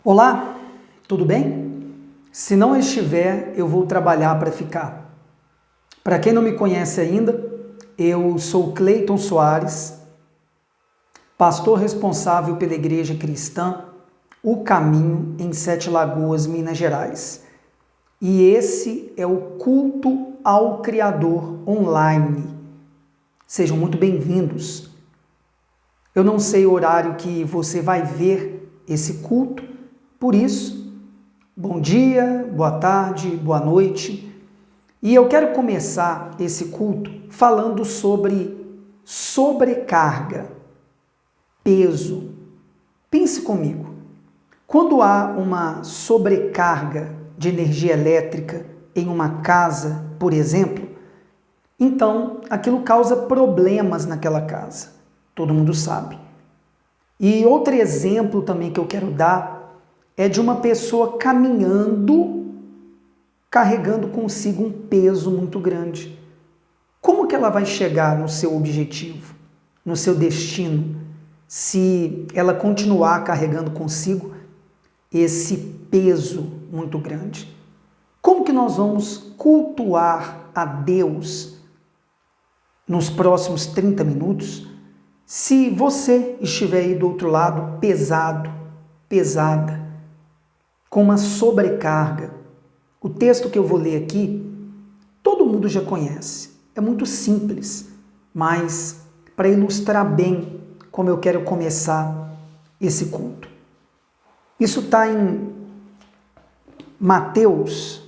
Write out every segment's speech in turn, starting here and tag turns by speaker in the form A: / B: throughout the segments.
A: Olá, tudo bem? Se não estiver, eu vou trabalhar para ficar. Para quem não me conhece ainda, eu sou Cleiton Soares, pastor responsável pela Igreja Cristã O Caminho em Sete Lagoas, Minas Gerais. E esse é o Culto ao Criador online. Sejam muito bem-vindos. Eu não sei o horário que você vai ver esse culto, por isso, bom dia, boa tarde, boa noite. E eu quero começar esse culto falando sobre sobrecarga, peso. Pense comigo. Quando há uma sobrecarga de energia elétrica em uma casa, por exemplo, então aquilo causa problemas naquela casa. Todo mundo sabe. E outro exemplo também que eu quero dar é de uma pessoa caminhando, carregando consigo um peso muito grande. Como que ela vai chegar no seu objetivo, no seu destino, se ela continuar carregando consigo esse peso muito grande? Como que nós vamos cultuar a Deus nos próximos 30 minutos se você estiver aí do outro lado pesado, pesada, com uma sobrecarga? O texto que eu vou ler aqui, todo mundo já conhece. É muito simples, mas para ilustrar bem como eu quero começar esse culto. Isso está em Mateus,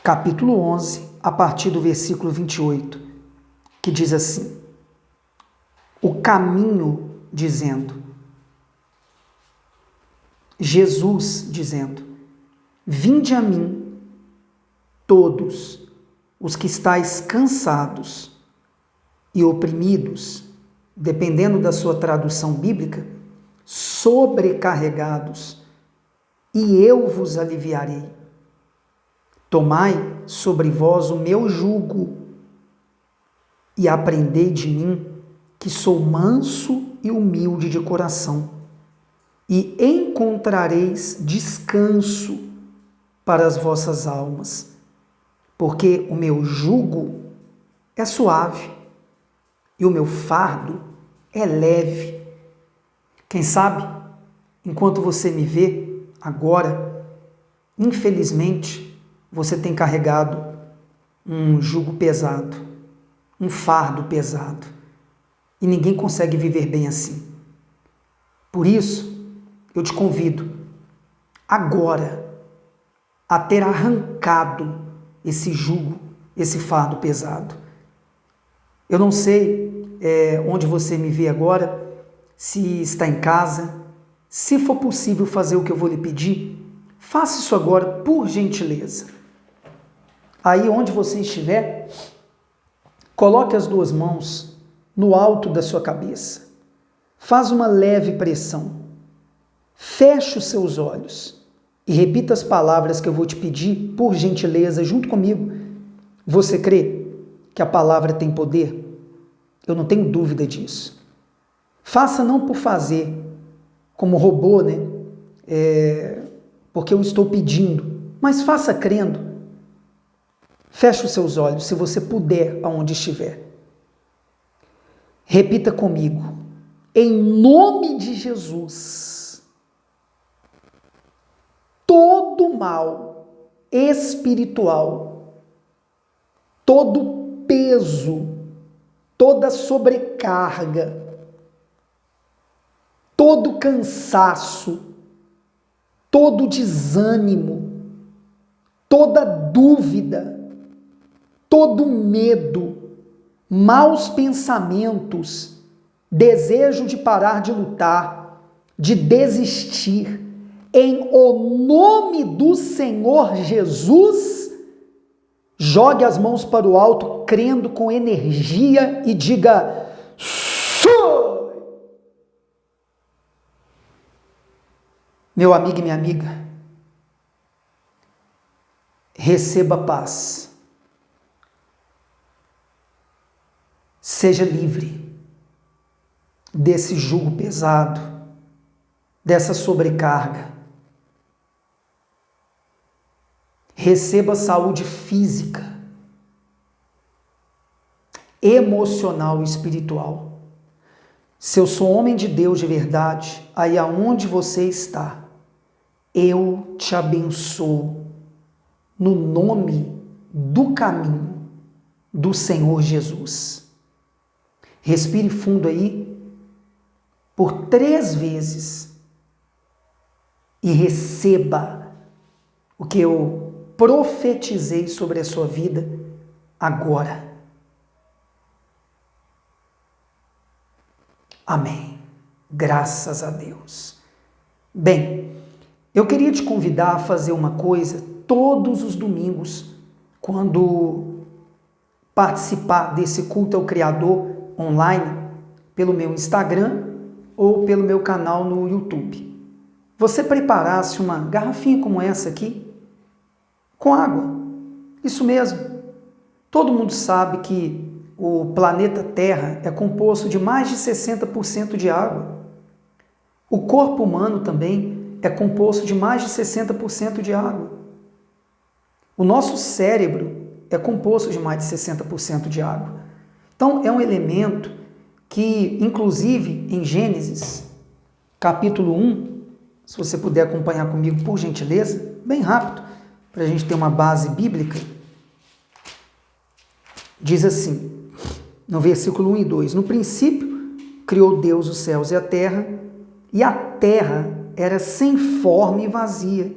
A: capítulo 11, a partir do versículo 28, que diz assim: o caminho dizendo, Jesus dizendo: vinde a mim, todos os que estáis cansados e oprimidos, dependendo da sua tradução bíblica, sobrecarregados, e eu vos aliviarei. Tomai sobre vós o meu jugo e aprendei de mim, que sou manso e humilde de coração, e encontrareis descanso para as vossas almas, porque o meu jugo é suave e o meu fardo é leve. Quem sabe, enquanto você me vê agora, infelizmente, você tem carregado um jugo pesado, um fardo pesado, e ninguém consegue viver bem assim. Por isso, eu te convido agora a ter arrancado esse jugo, esse fardo pesado. Eu não sei onde você me vê agora, se está em casa. Se for possível fazer o que eu vou lhe pedir, faça isso agora, por gentileza. Aí onde você estiver, coloque as duas mãos no alto da sua cabeça. Faz uma leve pressão. Feche os seus olhos e repita as palavras que eu vou te pedir, por gentileza, junto comigo. Você crê que a palavra tem poder? Eu não tenho dúvida disso. Faça não por fazer, como robô, né? Porque eu estou pedindo, mas faça crendo. Feche os seus olhos, se você puder, aonde estiver. Repita comigo. Em nome de Jesus, todo mal espiritual, todo peso, toda sobrecarga, todo cansaço, todo desânimo, toda dúvida, todo medo, maus pensamentos, desejo de parar de lutar, de desistir, em o nome do Senhor Jesus, jogue as mãos para o alto, crendo com energia e diga: sou! Meu amigo e minha amiga, receba paz. Seja livre desse jugo pesado, dessa sobrecarga. Receba saúde física, emocional e espiritual. Se eu sou homem de Deus de verdade, aí aonde você está, eu te abençoo no nome do caminho do Senhor Jesus. Respire fundo aí por 3 vezes e receba o que eu profetizei sobre a sua vida agora. Amém. Graças a Deus. Bem, eu queria te convidar a fazer uma coisa todos os domingos, quando participar desse culto ao Criador online, pelo meu Instagram ou pelo meu canal no YouTube. Você preparasse uma garrafinha como essa aqui, com água. Isso mesmo. Todo mundo sabe que o planeta Terra é composto de mais de 60% de água. O corpo humano também é composto de mais de 60% de água. O nosso cérebro é composto de mais de 60% de água. Então, é um elemento que, inclusive, em Gênesis, capítulo 1, se você puder acompanhar comigo, por gentileza, bem rápido, para a gente ter uma base bíblica, diz assim, no versículo 1 e 2, no princípio criou Deus os céus e a terra era sem forma e vazia,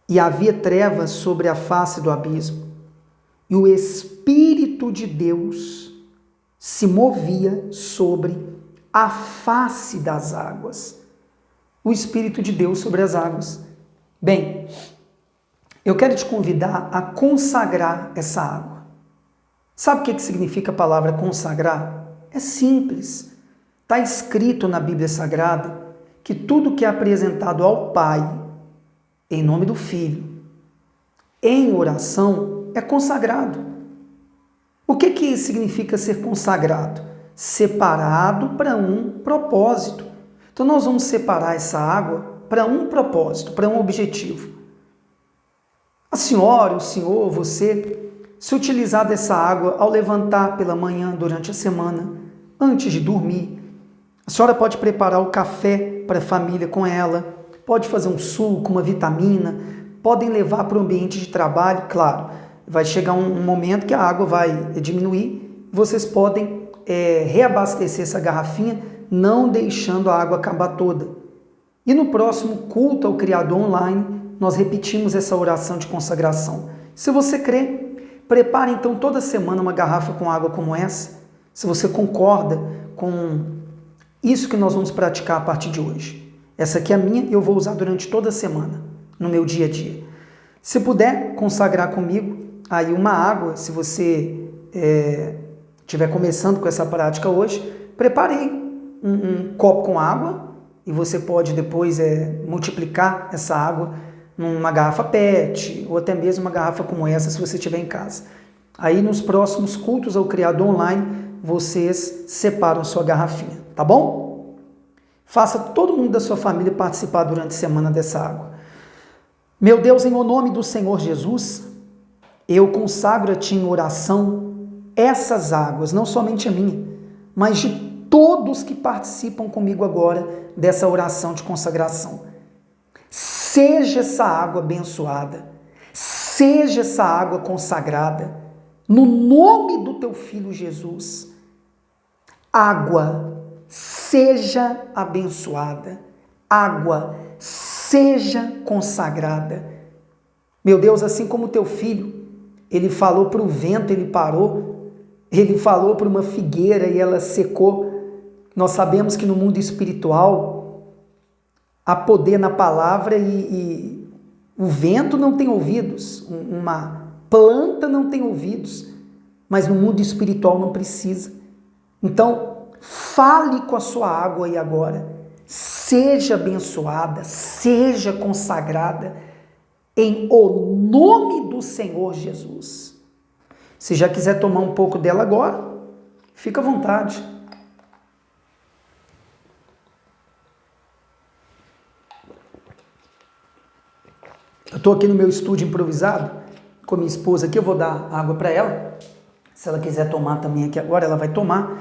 A: e havia trevas sobre a face do abismo, e o Espírito de Deus se movia sobre a face das águas. O Espírito de Deus sobre as águas. Bem, eu quero te convidar a consagrar essa água. Sabe o que significa a palavra consagrar? É simples. Está escrito na Bíblia Sagrada que tudo que é apresentado ao Pai, em nome do Filho, em oração, é consagrado. O que significa ser consagrado? Separado para um propósito. Então nós vamos separar essa água para um propósito, para um objetivo. A senhora, o senhor, você, se utilizar dessa água ao levantar pela manhã durante a semana, antes de dormir, a senhora pode preparar o café para a família com ela, pode fazer um suco, uma vitamina, podem levar para o ambiente de trabalho, claro, vai chegar um momento que a água vai diminuir, vocês podem reabastecer essa garrafinha, não deixando a água acabar toda. E no próximo culto ao Criador online, nós repetimos essa oração de consagração. Se você crê, prepare então toda semana uma garrafa com água como essa, se você concorda com isso que nós vamos praticar a partir de hoje. Essa aqui é a minha e eu vou usar durante toda a semana, no meu dia a dia. Se puder consagrar comigo, aí uma água, se você estiver começando com essa prática hoje, prepare um copo com água e você pode depois multiplicar essa água numa garrafa PET ou até mesmo uma garrafa como essa se você tiver em casa. Aí nos próximos cultos ao Criador online, vocês separam sua garrafinha, tá bom? Faça todo mundo da sua família participar durante a semana dessa água. Meu Deus, em o nome do Senhor Jesus, eu consagro a Ti em oração essas águas, não somente a minha, mas de todos que participam comigo agora dessa oração de consagração. Seja essa água abençoada, seja essa água consagrada, no nome do Teu Filho Jesus. Água, seja abençoada, água, seja consagrada. Meu Deus, assim como o Teu Filho, Ele falou para o vento, ele parou, Ele falou para uma figueira e ela secou. Nós sabemos que no mundo espiritual, há poder na palavra e o vento não tem ouvidos, uma planta não tem ouvidos, mas no mundo espiritual não precisa. Então, fale com a sua água aí agora, seja abençoada, seja consagrada, em o nome do Senhor Jesus. Se já quiser tomar um pouco dela agora, fica à vontade. Eu estou aqui no meu estúdio improvisado com a minha esposa aqui, eu vou dar água para ela. Se ela quiser tomar também aqui agora, ela vai tomar.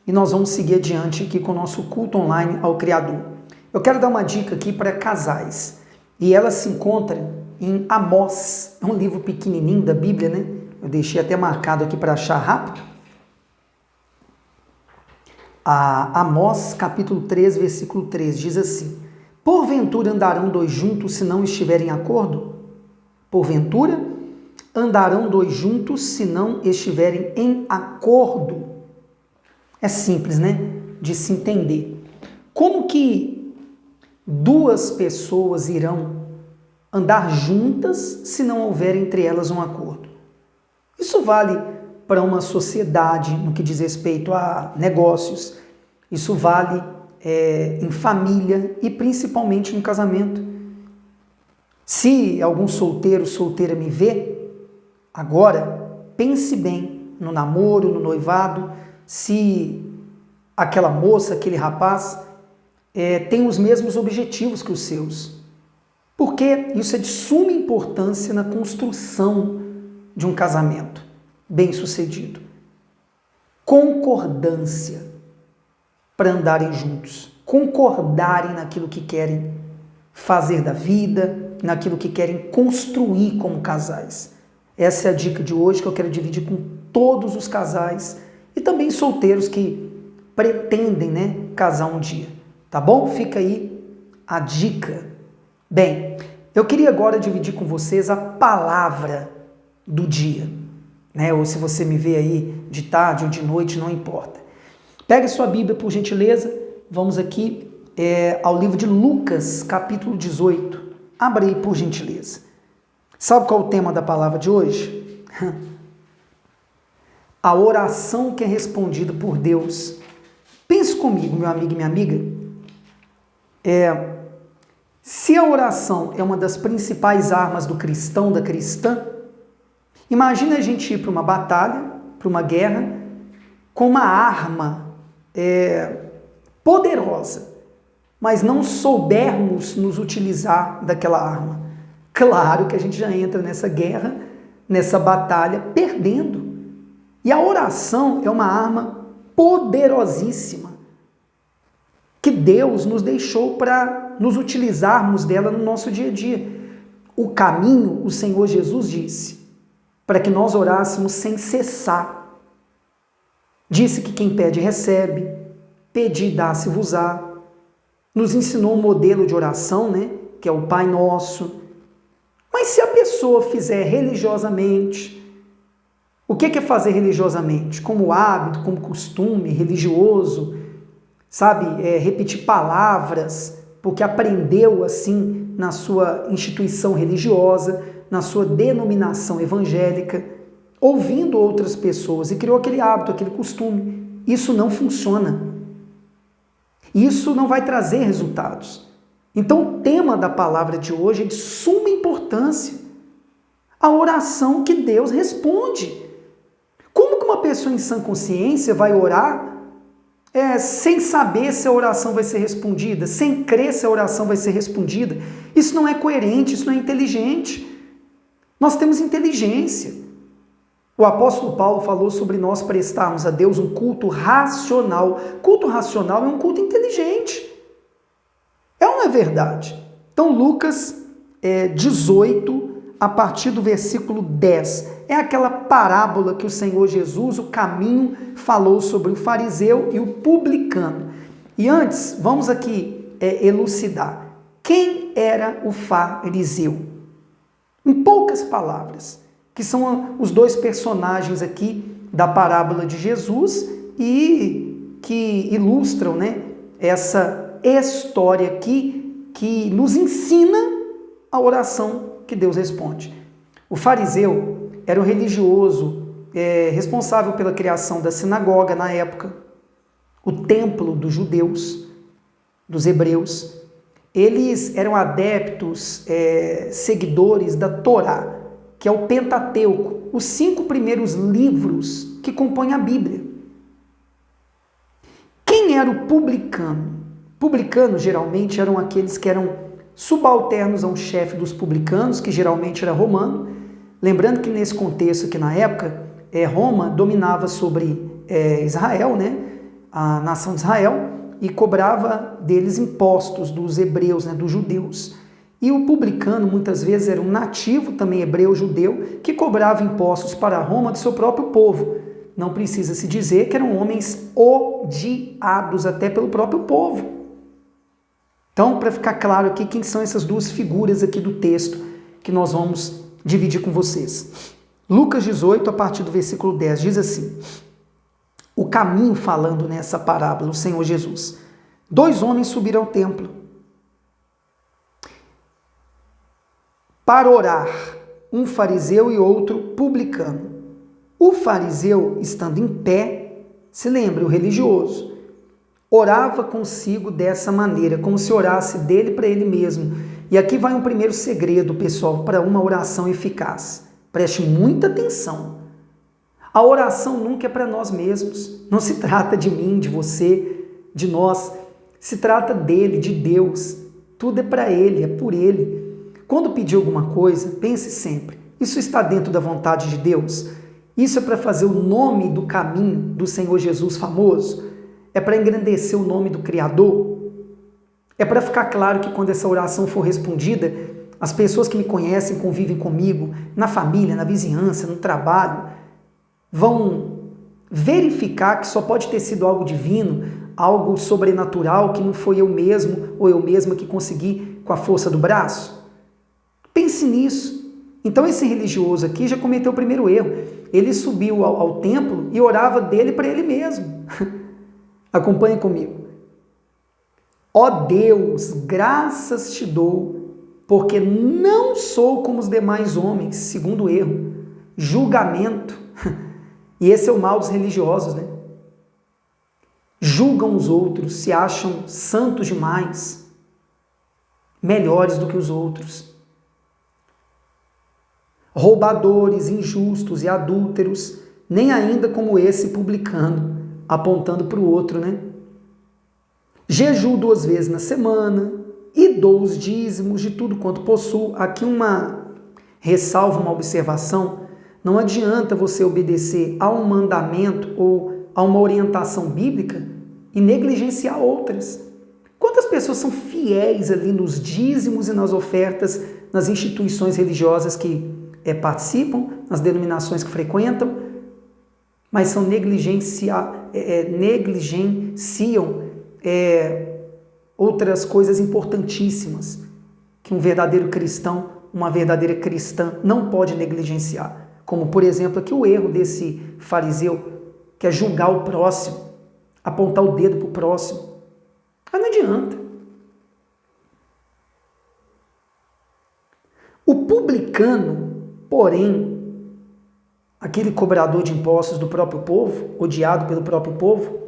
A: E nós vamos seguir adiante aqui com o nosso culto online ao Criador. Eu quero dar uma dica aqui para casais. E ela se encontra em Amós. É um livro pequenininho da Bíblia, né? Eu deixei até marcado aqui para achar rápido. Amós, capítulo 3, versículo 3, diz assim: porventura andarão dois juntos se não estiverem em acordo? Porventura andarão dois juntos se não estiverem em acordo? É simples, né? De se entender. Como que duas pessoas irão andar juntas se não houver entre elas um acordo? Isso vale para uma sociedade no que diz respeito a negócios. Isso vale em família e principalmente no casamento. Se algum solteiro, solteira me vê, agora pense bem no namoro, no noivado, se aquela moça, aquele rapaz tem os mesmos objetivos que os seus. Porque isso é de suma importância na construção de um casamento bem-sucedido. Concordância para andarem juntos, concordarem naquilo que querem fazer da vida, naquilo que querem construir como casais. Essa é a dica de hoje que eu quero dividir com todos os casais e também solteiros que pretendem, né, casar um dia. Tá bom? Fica aí a dica. Bem, eu queria agora dividir com vocês a palavra do dia, né? Ou se você me vê aí de tarde ou de noite, não importa. Pegue sua Bíblia, por gentileza. Vamos aqui ao livro de Lucas, capítulo 18. Abra aí, por gentileza. Sabe qual é o tema da palavra de hoje? A oração que é respondida por Deus. Pense comigo, meu amigo e minha amiga. Se a oração é uma das principais armas do cristão, da cristã, imagina a gente ir para uma batalha, para uma guerra, com uma arma poderosa, mas não soubermos nos utilizar daquela arma. Claro que a gente já entra nessa guerra, nessa batalha, perdendo. E a oração é uma arma poderosíssima que Deus nos deixou para nos utilizarmos dela no nosso dia a dia. O caminho, o Senhor Jesus disse, para que nós orássemos sem cessar. Disse que quem pede recebe, pedi dá-se-vos-á. Nos ensinou um modelo de oração, né, que é o Pai Nosso. Mas se a pessoa fizer religiosamente, o que é fazer religiosamente? Como hábito, como costume religioso, sabe, repetir palavras, porque aprendeu assim na sua instituição religiosa, na sua denominação evangélica, ouvindo outras pessoas e criou aquele hábito, aquele costume. Isso não funciona. Isso não vai trazer resultados. Então o tema da palavra de hoje é de suma importância. A oração que Deus responde. Como que uma pessoa em sã consciência vai orar sem saber se a oração vai ser respondida, sem crer se a oração vai ser respondida? Isso não é coerente, isso não é inteligente. Nós temos inteligência. O apóstolo Paulo falou sobre nós prestarmos a Deus um culto racional. Culto racional é um culto inteligente. É ou não é verdade? Então, Lucas 18, a partir do versículo 10, é aquela parábola que o Senhor Jesus, o caminho, falou sobre o fariseu e o publicano. E antes, vamos aqui elucidar. Quem era o fariseu? Em poucas palavras, que são os dois personagens aqui da parábola de Jesus e que ilustram, né, essa história aqui que nos ensina a oração que Deus responde. O fariseu era um religioso responsável pela criação da sinagoga na época, o templo dos judeus, dos hebreus. Eles eram adeptos, seguidores da Torá, que é o Pentateuco, os 5 primeiros livros que compõem a Bíblia. Quem era o publicano? Publicanos, geralmente, eram aqueles que eram subalternos a um chefe dos publicanos, que geralmente era romano. Lembrando que nesse contexto aqui na época, Roma dominava sobre Israel, né, a nação de Israel, e cobrava deles impostos dos hebreus, né, dos judeus. E o publicano muitas vezes era um nativo, também hebreu, judeu, que cobrava impostos para Roma do seu próprio povo. Não precisa se dizer que eram homens odiados até pelo próprio povo. Então, para ficar claro aqui, quem são essas duas figuras aqui do texto que nós vamos dividir com vocês. Lucas 18, a partir do versículo 10, diz assim: o caminho falando nessa parábola, o Senhor Jesus. 2 homens subiram ao templo para orar, um fariseu e outro publicano. O fariseu, estando em pé, se lembra, o religioso, orava consigo dessa maneira, como se orasse dele para ele mesmo. E aqui vai um primeiro segredo, pessoal, para uma oração eficaz. Preste muita atenção. A oração nunca é para nós mesmos. Não se trata de mim, de você, de nós. Se trata dele, de Deus. Tudo é para ele, é por ele. Quando pedir alguma coisa, pense sempre, isso está dentro da vontade de Deus? Isso é para fazer o nome do caminho do Senhor Jesus famoso? É para engrandecer o nome do Criador? É para ficar claro que quando essa oração for respondida, as pessoas que me conhecem, convivem comigo, na família, na vizinhança, no trabalho, vão verificar que só pode ter sido algo divino, algo sobrenatural, que não foi eu mesmo ou eu mesma que consegui com a força do braço? Pense nisso. Então esse religioso aqui já cometeu o primeiro erro. Ele subiu ao templo e orava dele para ele mesmo. Acompanhe comigo. Ó Deus, graças te dou, porque não sou como os demais homens, segundo erro, julgamento. E esse é o mal dos religiosos, né? Julgam os outros, se acham santos demais, melhores do que os outros. Roubadores, injustos e adúlteros, nem ainda como esse publicano, apontando para o outro, né? Jejuo 2 vezes na semana e dou os dízimos de tudo quanto possuo. Aqui uma ressalva, uma observação. Não adianta você obedecer a um mandamento ou a uma orientação bíblica e negligenciar outras. Quantas pessoas são fiéis ali nos dízimos e nas ofertas, nas instituições religiosas que participam, nas denominações que frequentam, mas são negligenciam outras coisas importantíssimas que um verdadeiro cristão, uma verdadeira cristã não pode negligenciar. Como, por exemplo, aqui o erro desse fariseu, que é julgar o próximo, apontar o dedo para o próximo. Mas não adianta. O publicano, porém, aquele cobrador de impostos do próprio povo, odiado pelo próprio povo,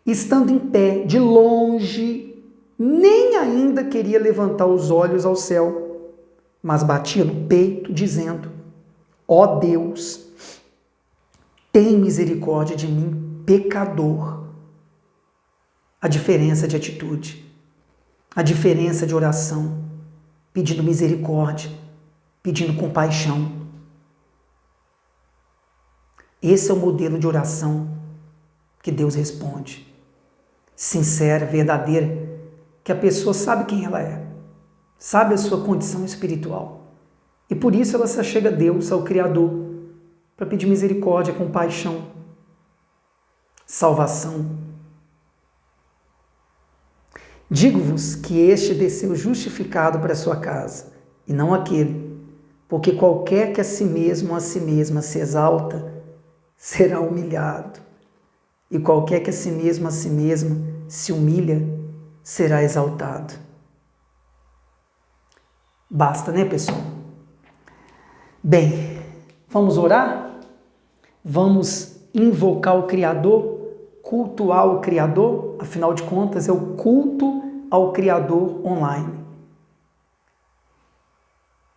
A: estando em pé, de longe, nem ainda queria levantar os olhos ao céu, mas batia no peito, dizendo: ó Deus, tem misericórdia de mim, pecador. A diferença de atitude, a diferença de oração, pedindo misericórdia, pedindo compaixão. Esse é o modelo de oração que Deus responde. Sincera, verdadeira, que a pessoa sabe quem ela é, sabe a sua condição espiritual. E por isso ela se achega a Deus, ao Criador, para pedir misericórdia, compaixão, salvação. Digo-vos que este desceu justificado para a sua casa, e não aquele, porque qualquer que a si mesmo ou a si mesma se exalta, será humilhado, e qualquer que a si mesmo ou a si mesma se humilha, será exaltado. Basta, né, pessoal? Bem, vamos orar? Vamos invocar o Criador, cultuar o Criador, afinal de contas é o culto ao Criador online.